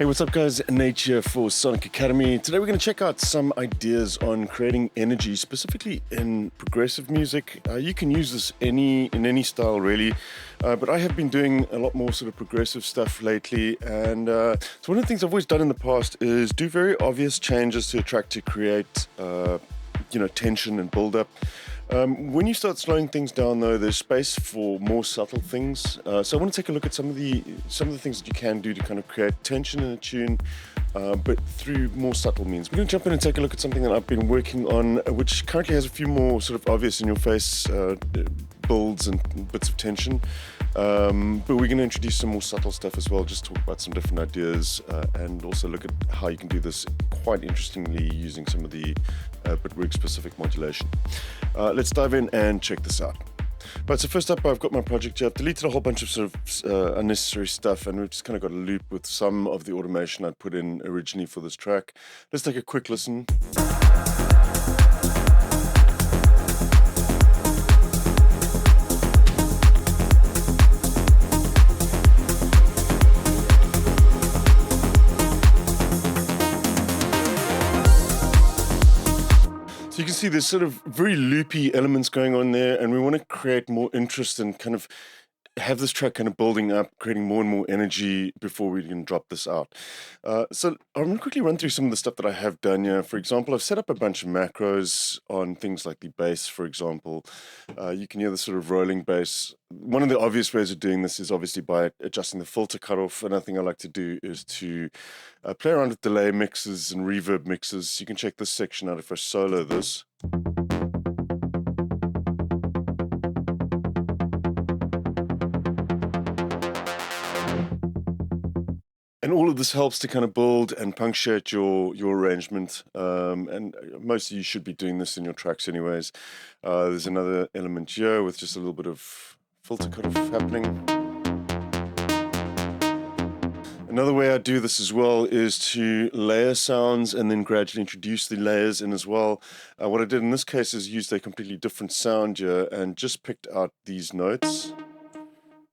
Hey, what's up guys? Nate here for Sonic Academy. Today we're going to check out some ideas on creating energy, specifically in progressive music. You can use this in any style really, but I have been doing a lot more sort of progressive stuff lately, and so one of the things I've always done in the past is do very obvious changes to a track to create tension and build up. When you start slowing things down, though, there's space for more subtle things. So I want to take a look at some of the things that you can do to kind of create tension in a tune, but through more subtle means. We're going to jump in and take a look at something that I've been working on, which currently has a few more sort of obvious in your face builds and bits of tension. But we're going to introduce some more subtle stuff as well, just talk about some different ideas, and also look at how you can do this quite interestingly using some of the Bitwig-specific modulation. Let's dive in and check this out. Right, so first up, I've got my project here. I've deleted a whole bunch of sort of unnecessary stuff, and we've just kind of got a loop with some of the automation I put in originally for this track. Let's take a quick listen. So you can see there's sort of very loopy elements going on there, and we want to create more interest and kind of have this track kind of building up, creating more and more energy before we can drop this out. So I'm going to quickly run through some of the stuff that I have done here. For example, I've set up a bunch of macros on things like the bass, for example. You can hear the sort of rolling bass. One of the obvious ways of doing this is obviously by adjusting the filter cutoff. Another thing I like to do is to play around with delay mixes and reverb mixes. You can check this section out if I solo this. And all of this helps to kind of build and punctuate your arrangement, and most of you should be doing this in your tracks anyways. There's another element here with just a little bit of filter cutoff happening. Another way I do this as well is to layer sounds and then gradually introduce the layers in as well. What I did in this case is used a completely different sound here and just picked out these notes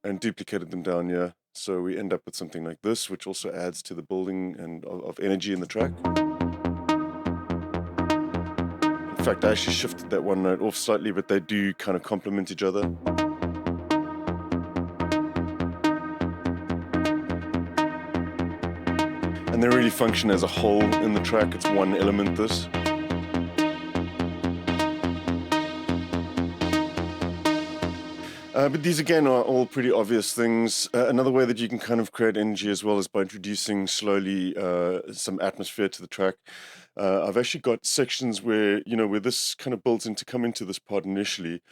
and duplicated them down here. So we end up with something like this, which also adds to the building and of energy in the track. In fact, I actually shifted that one note off slightly, but they do kind of complement each other. And they really function as a whole in the track. It's one element, this. But these again are all pretty obvious things. Another way that you can kind of create energy as well is by introducing slowly some atmosphere to the track. I've actually got sections where, where this kind of builds in to come into this part initially.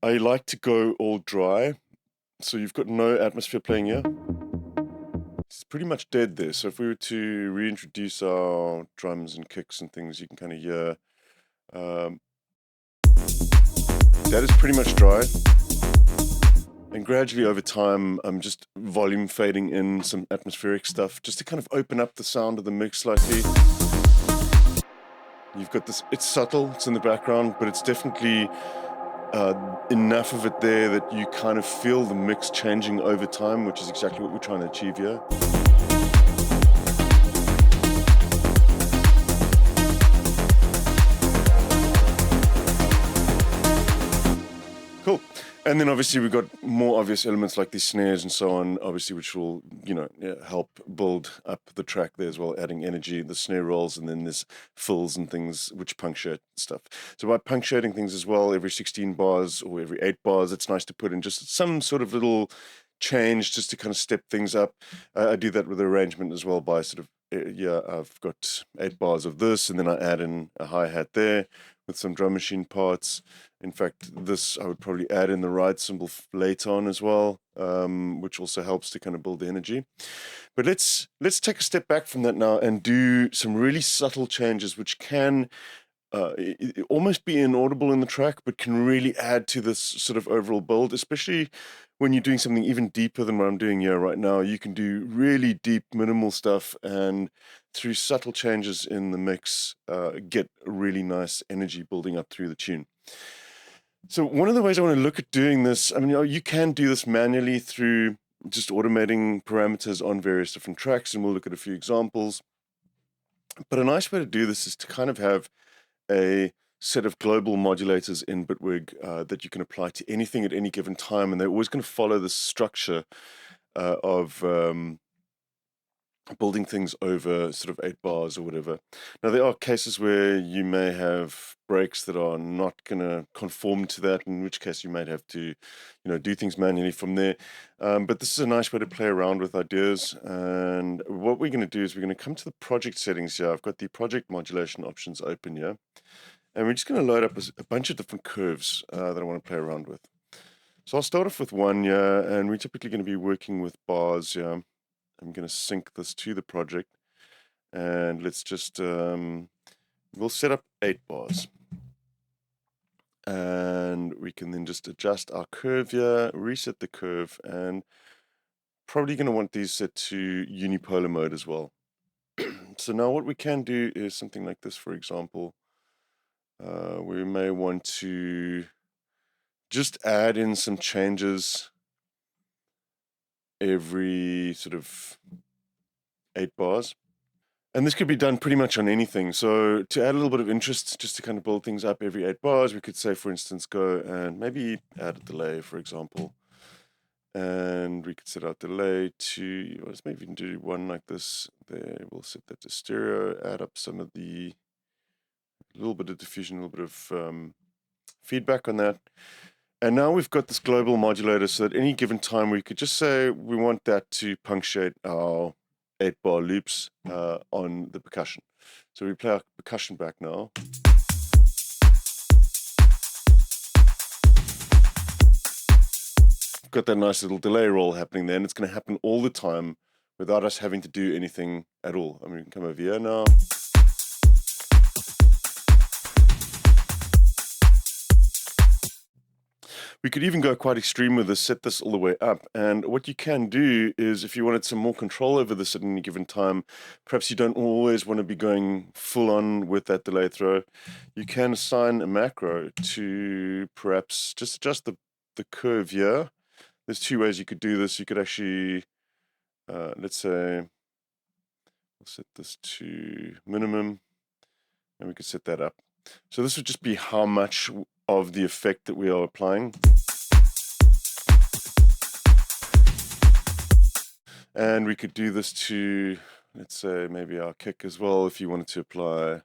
I like to go all dry. So you've got no atmosphere playing here. It's pretty much dead there. So if we were to reintroduce our drums and kicks and things, you can kind of hear that is pretty much dry. And gradually over time, I'm just volume fading in some atmospheric stuff just to kind of open up the sound of the mix slightly. You've got this, it's subtle, it's in the background, but it's definitely enough of it there that you kind of feel the mix changing over time, which is exactly what we're trying to achieve here. Cool. And then obviously we've got more obvious elements like these snares and so on, obviously, which will, help build up the track there as well, adding energy, the snare rolls, and then there's fills and things which punctuate stuff. So by punctuating things as well, every 16 bars or every 8 bars, it's nice to put in just some sort of little change just to kind of step things up. I do that with the arrangement as well by sort of, I've got 8 bars of this, and then I add in a hi-hat there with some drum machine parts. In fact, this I would probably add in the ride cymbal later on as well, which also helps to kind of build the energy. But let's take a step back from that now and do some really subtle changes, which can almost be inaudible in the track, but can really add to this sort of overall build, especially when you're doing something even deeper than what I'm doing here right now. You can do really deep, minimal stuff, and through subtle changes in the mix, get really nice energy building up through the tune. So one of the ways I want to look at doing this, I mean, you can do this manually through just automating parameters on various different tracks, and we'll look at a few examples. But a nice way to do this is to kind of have a set of global modulators in Bitwig that you can apply to anything at any given time, and they're always going to follow the structure of building things over sort of 8 bars or whatever. Now, there are cases where you may have breaks that are not going to conform to that, in which case you might have to, do things manually from there. But this is a nice way to play around with ideas. And what we're going to do is we're going to come to the project settings here. I've got the project modulation options open here. And we're just going to load up a bunch of different curves that I want to play around with. So I'll start off with one here, and we're typically going to be working with bars here. I'm going to sync this to the project, and let's just, we'll set up 8 bars. And we can then just adjust our curve here, reset the curve, and probably going to want these set to unipolar mode as well. So now what we can do is something like this, for example. We may want to just add in some changes every sort of 8 bars. And this could be done pretty much on anything. So to add a little bit of interest, just to kind of build things up every 8 bars, we could say, for instance, go and maybe add a delay, for example. And we could set our delay to, let's maybe even do one like this. There, we'll set that to stereo, add up some of the, a little bit of diffusion, a little bit of feedback on that. And now we've got this global modulator, so at any given time we could just say we want that to punctuate our 8-bar loops on the percussion. So we play our percussion back now. We've got that nice little delay roll happening there, and it's going to happen all the time without us having to do anything at all. I mean, we can come over here now. We could even go quite extreme with this, set this all the way up. And what you can do is, if you wanted some more control over this at any given time, perhaps you don't always want to be going full on with that delay throw, you can assign a macro to perhaps just adjust the curve here. There's 2 ways you could do this. You could actually, let's say, we'll set this to minimum, and we could set that up. So this would just be how much of the effect that we are applying. And we could do this to, let's say, maybe our kick as well, if you wanted to apply.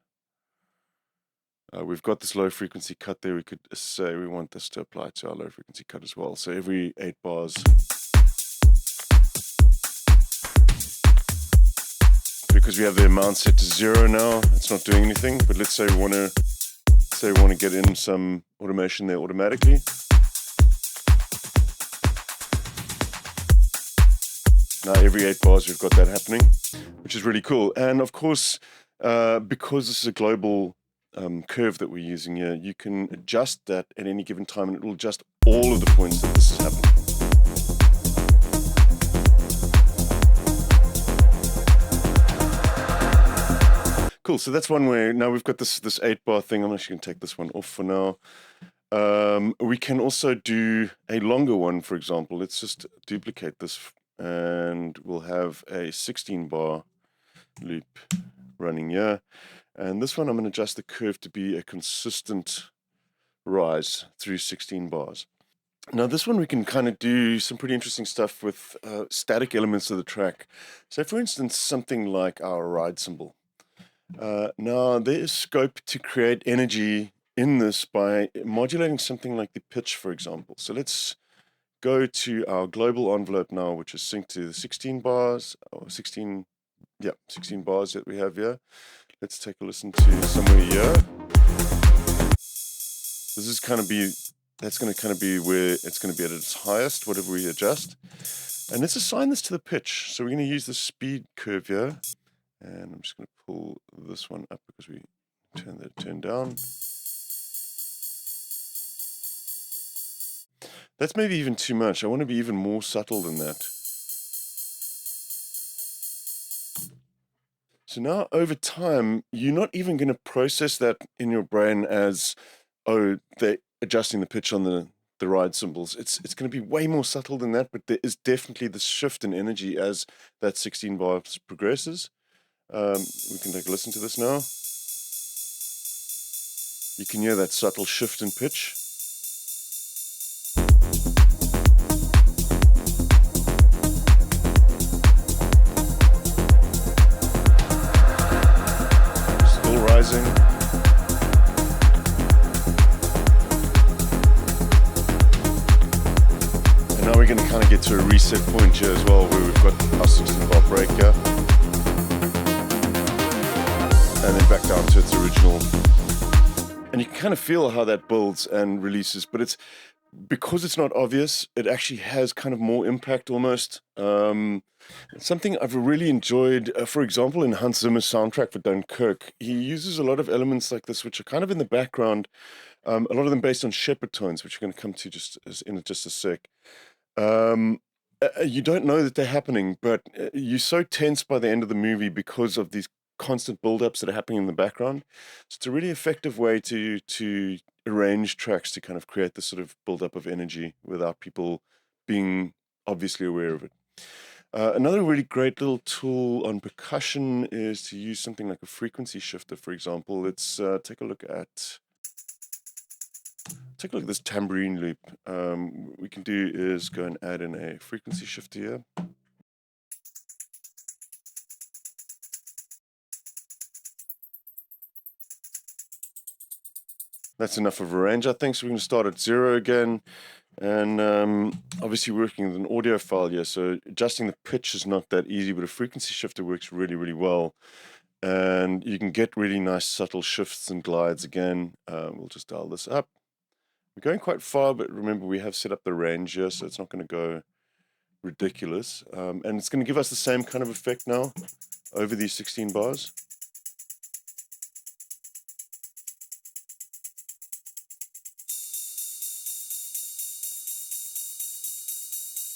We've got this low frequency cut there. We could say we want this to apply to our low frequency cut as well. So every 8 bars. Because we have the amount set to 0 now, it's not doing anything. But let's say we want to get in some automation there automatically. Now every 8 bars we've got that happening, which is really cool. And of course, because this is a global curve that we're using here, you can adjust that at any given time, and it will adjust all of the points that this is happening. Cool, so that's one way. Now we've got this 8-bar thing. I'm actually going to take this one off for now. We can also do a longer one, for example. Let's just duplicate this, and we'll have a 16-bar loop running here. And this one, I'm going to adjust the curve to be a consistent rise through 16 bars. Now this one, we can kind of do some pretty interesting stuff with static elements of the track. So for instance, something like our ride cymbal. Now there is scope to create energy in this by modulating something like the pitch, for example. So let's go to our global envelope now, which is synced to the 16 bars, or 16 bars that we have here. Let's take a listen to somewhere here. This is that's going to kind of be where it's going to be at its highest, whatever we adjust. And let's assign this to the pitch. So we're going to use the speed curve here. And I'm just going to pull this one up because we turn down. That's maybe even too much. I want to be even more subtle than that. So now over time, you're not even going to process that in your brain as, oh, they're adjusting the pitch on the the ride cymbals. It's going to be way more subtle than that, but there is definitely this shift in energy as that 16 bars progresses. We can take a listen to this now. You can hear that subtle shift in pitch. Still rising. And now we're going to kind of get to a reset point here as well, where we've got our 16 bar break here. And then back down to its original. And you can kind of feel how that builds and releases, but it's because it's not obvious, it actually has kind of more impact almost. Something I've really enjoyed, for example, in Hans Zimmer's soundtrack for Dunkirk, he uses a lot of elements like this, which are kind of in the background, a lot of them based on Shepard Tones, which we're going to come to in just a sec. You don't know that they're happening, but you're so tense by the end of the movie because of these constant build-ups that are happening in the background. So it's a really effective way to arrange tracks to kind of create this sort of build-up of energy without people being obviously aware of it. Another really great little tool on percussion is to use something like a frequency shifter, for example. Let's take a look at this tambourine loop. What we can do is go and add in a frequency shifter here. That's enough of a range, I think. So we're going to start at 0 again. And obviously working with an audio file here, so adjusting the pitch is not that easy, but a frequency shifter works really, really well. And you can get really nice subtle shifts and glides again. We'll just dial this up. We're going quite far, but remember we have set up the range here, so it's not going to go ridiculous. And it's going to give us the same kind of effect now over these 16 bars.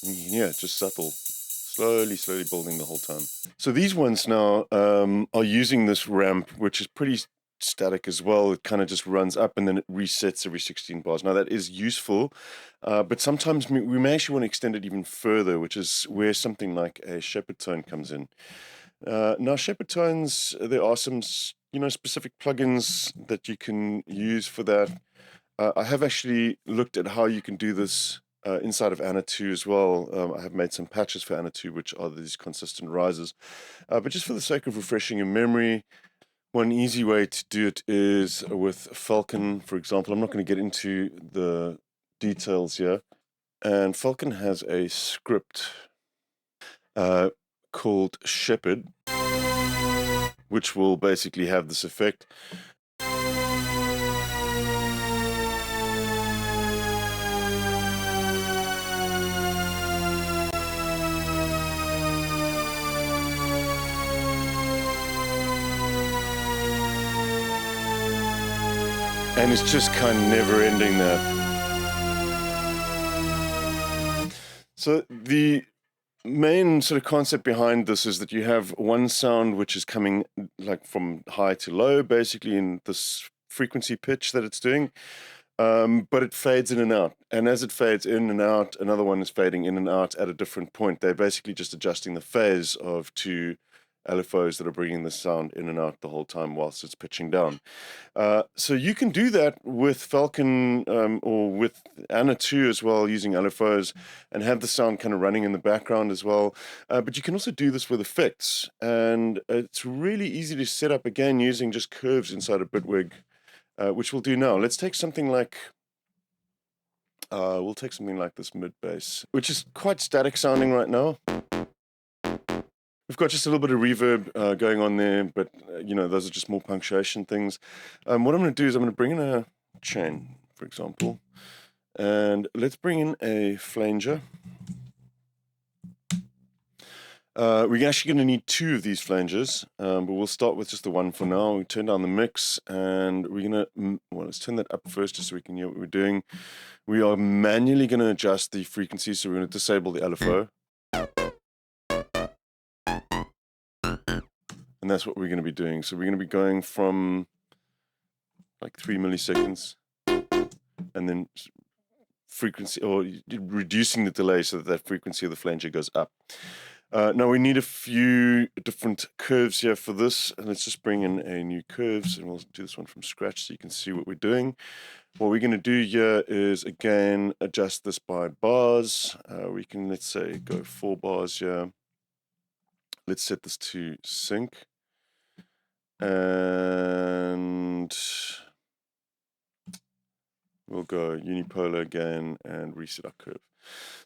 Yeah, just subtle, slowly building the whole time. So these ones now are using this ramp, which is pretty static as well. It kind of just runs up and then it resets every 16 bars. Now that is useful, but sometimes we may actually want to extend it even further, which is where something like a Shepard Tone comes in. Now Shepard Tones, there are some specific plugins that you can use for that. I have actually looked at how you can do this inside of Anna 2 as well. I have made some patches for Anna 2, which are these consistent rises. But just for the sake of refreshing your memory, one easy way to do it is with Falcon, for example. I'm not going to get into the details here. And Falcon has a script called Shepard, which will basically have this effect. And it's just kind of never ending that. So the main sort of concept behind this is that you have one sound which is coming like from high to low, basically in this frequency pitch that it's doing, but it fades in and out. And as it fades in and out, another one is fading in and out at a different point. They're basically just adjusting the phase of two LFOs that are bringing the sound in and out the whole time whilst it's pitching down. So you can do that with Falcon or with Anna 2 as well, using LFOs, and have the sound kind of running in the background as well. But you can also do this with effects, and it's really easy to set up again using just curves inside a Bitwig, which we'll do now. Let's take something like this mid bass, which is quite static sounding right now. We've got just a little bit of reverb going on there, but those are just more punctuation things. What I'm going to do is I'm going to bring in a chain, for example, and let's bring in a flanger. We're actually going to need 2 of these flangers, but we'll start with just the one for now. We turn down the mix, and we're going to, let's turn that up first just so we can hear what we're doing. We are manually going to adjust the frequency, so we're going to disable the LFO. And that's what we're going to be doing. So we're going to be going from like 3 milliseconds and then frequency, or reducing the delay so that that frequency of the flanger goes up. Now we need a few different curves here for this, and let's just bring in a new curves, and we'll do this one from scratch so you can see what we're doing. What we're going to do here is, again, adjust this by bars. We can, let's say, go 4 bars here. Let's set this to sync. And we'll go unipolar again and reset our curve.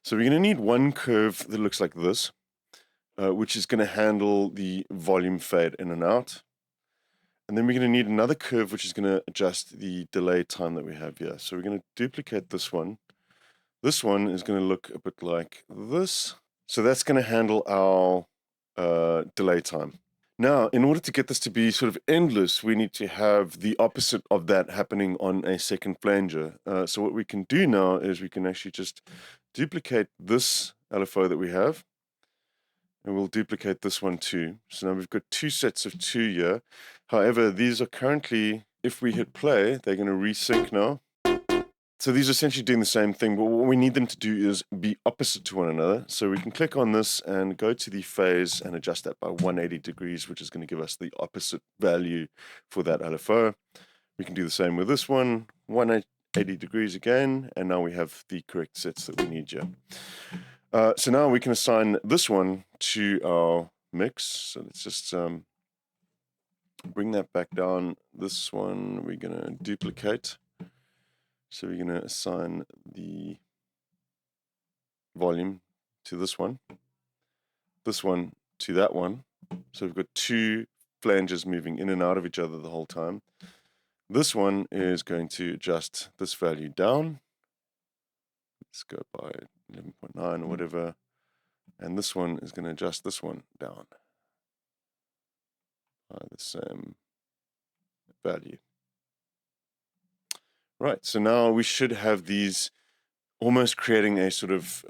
So we're going to need one curve that looks like this, which is going to handle the volume fade in and out. And then we're going to need another curve which is going to adjust the delay time that we have here. So we're going to duplicate this one. This one is going to look a bit like this. So that's going to handle our delay time. Now, in order to get this to be sort of endless, we need to have the opposite of that happening on a second flanger. So what we can do now is we can actually just duplicate this LFO that we have. And we'll duplicate this one too. So now we've got 2 sets of 2 here. However, these are currently, if we hit play, they're going to resync now. So these are essentially doing the same thing, but what we need them to do is be opposite to one another. So we can click on this and go to the phase and adjust that by 180 degrees, which is going to give us the opposite value for that LFO. We can do the same with this one, 180 degrees again, and now we have the correct sets that we need here. So now we can assign this one to our mix. So let's just bring that back down. This one we're going to duplicate. So we're going to assign the volume to this one to that one. So we've got 2 flanges moving in and out of each other the whole time. This one is going to adjust this value down. Let's go by 11.9 or whatever. And this one is going to adjust this one down by the same value. Right, so now we should have these almost creating a sort of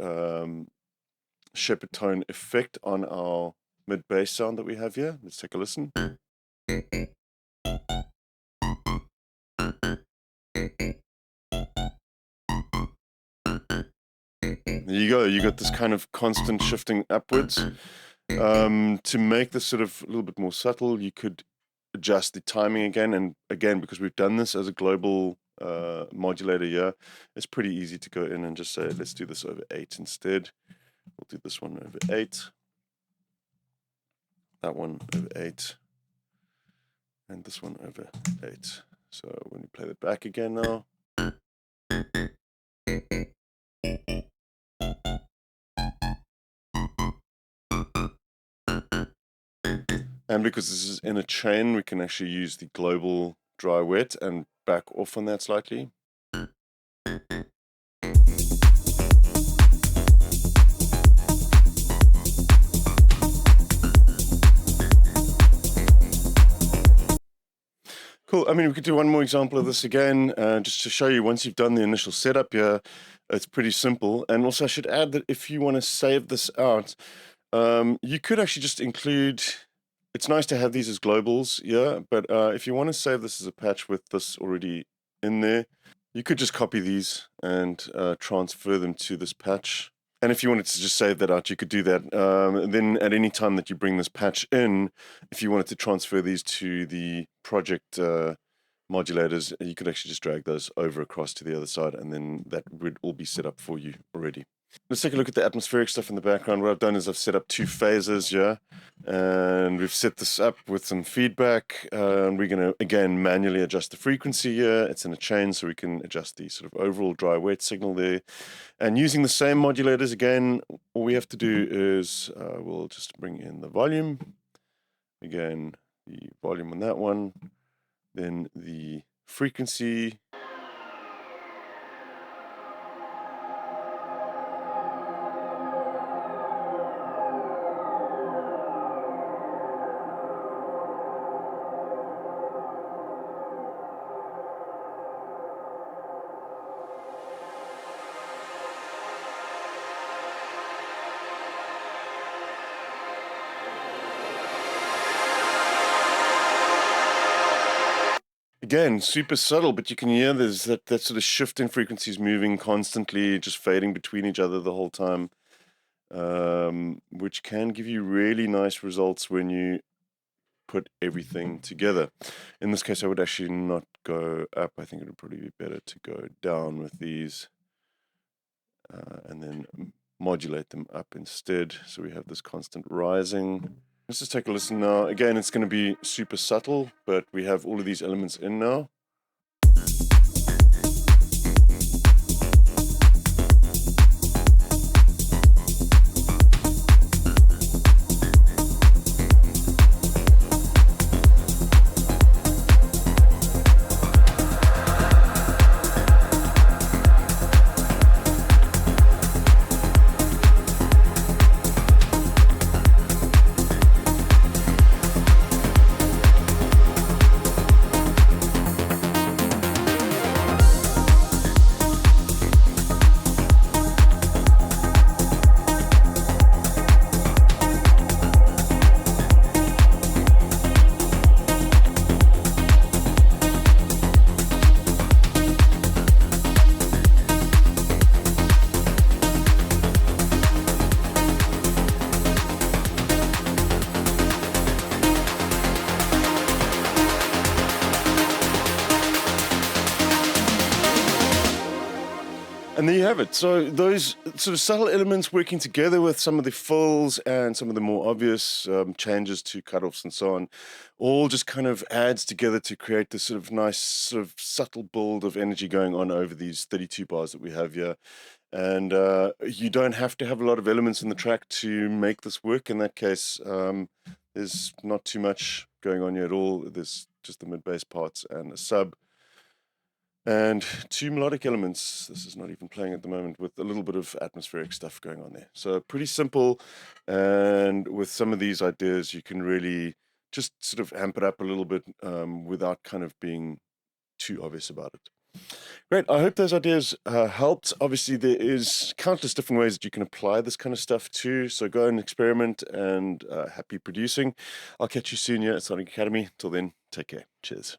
Shepard Tone effect on our mid-bass sound that we have here. Let's take a listen. There you go, you got this kind of constant shifting upwards. To make this sort of a little bit more subtle, you could adjust the timing again, and again, because we've done this as a global modulator here, it's pretty easy to go in and just say, let's do this over 8 instead. We'll do this one over 8, that one over 8, and this one over 8. So when we play that back again now, and because this is in a chain, we can actually use the global dry wet and back off on that slightly. Cool. I mean, we could do one more example of this again, just to show you once you've done the initial setup here, it's pretty simple. And also I should add that if you want to save this out, you could actually just include, it's nice to have these as globals, yeah, but if you want to save this as a patch with this already in there, you could just copy these and transfer them to this patch. And if you wanted to just save that out, you could do that. Then at any time that you bring this patch in, if you wanted to transfer these to the project modulators, you could actually just drag those over across to the other side, and then that would all be set up for you already. Let's take a look at the atmospheric stuff in the background. What I've done is I've set up 2 phases, yeah, and we've set this up with some feedback. And we're going to, again, manually adjust the frequency here. It's in a chain, so we can adjust the sort of overall dry-wet signal there. And using the same modulators, again, all we have to do is we'll just bring in the volume. Again, the volume on that one. Then the frequency. Again, super subtle, but you can hear there's that sort of shift in frequencies moving constantly, just fading between each other the whole time, which can give you really nice results when you put everything together. In this case, I would actually not go up. I think it would probably be better to go down with these and then modulate them up instead. So we have this constant rising. Let's just take a listen now. Again, it's going to be super subtle, but we have all of these elements in now. And there you have it. So those sort of subtle elements working together with some of the fills and some of the more obvious changes to cutoffs and so on, all just kind of adds together to create this sort of nice, sort of subtle build of energy going on over these 32 bars that we have here. And you don't have to have a lot of elements in the track to make this work. In that case, there's not too much going on here at all. There's just the mid-bass parts and a sub. And two melodic elements. This is not even playing at the moment, with a little bit of atmospheric stuff going on there. So pretty simple. And with some of these ideas, you can really just sort of amp it up a little bit without kind of being too obvious about it. Great. I hope those ideas helped. Obviously, there is countless different ways that you can apply this kind of stuff too. So go and experiment, and happy producing. I'll catch you soon here at Sonic Academy. Till then, take care. Cheers.